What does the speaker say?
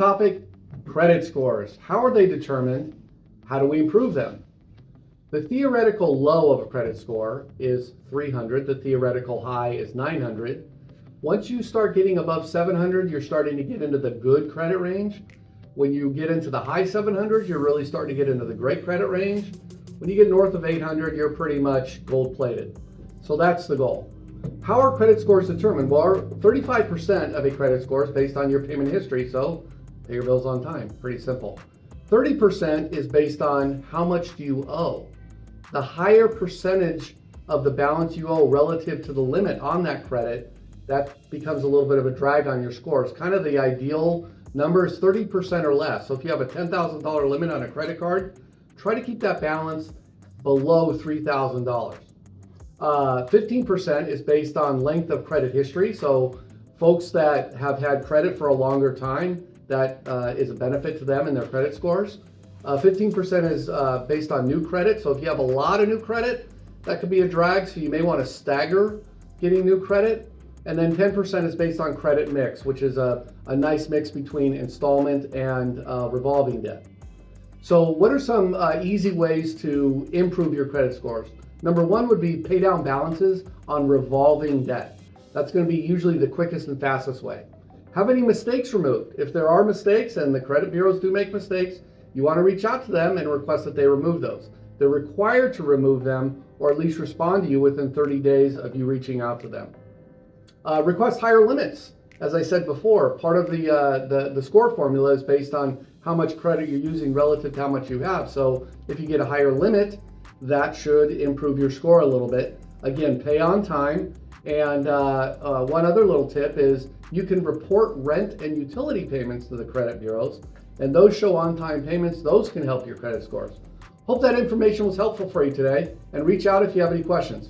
topic, credit scores. How are they determined? How do we improve them? The theoretical low of a credit score is 300. The theoretical high is 900. Once you start getting above 700, you're starting to get into the good credit range. When you get into the high 700s, you're really starting to get into the great credit range. When you get north of 800, you're pretty much gold plated. So that's the goal. How are credit scores determined? Well, 35% of a credit score is based on your payment history, so pay your bills on time. Pretty simple. 30% is based on how much do you owe. The higher percentage of the balance you owe relative to the limit on that credit, that becomes a little bit of a drag on your score. It's kind of the ideal number is 30% or less. So if you have a $10,000 limit on a credit card, try to keep that balance below $3,000. 15% is based on length of credit history. So folks that have had credit for a longer time, that is a benefit to them in their credit scores. 15% is based on new credit. So if you have a lot of new credit, that could be a drag. So you may want to stagger getting new credit. And then 10% is based on credit mix, which is a nice mix between installment and revolving debt. So what are some easy ways to improve your credit scores? Number one would be pay down balances on revolving debt. That's going to be usually the quickest and fastest way. Have any mistakes removed? If there are mistakes, and the credit bureaus do make mistakes, you want to reach out to them and request that they remove those. They're required to remove them or at least respond to you within 30 days of you reaching out to them. Request higher limits. As I said before, part of the score formula is based on how much credit you're using relative to how much you have. So if you get a higher limit, that should improve your score a little bit. Again, pay on time. And one other little tip is you can report rent and utility payments to the credit bureaus, and those show on-time payments. Those can help your credit scores. Hope that information was helpful for you today, and reach out if you have any questions.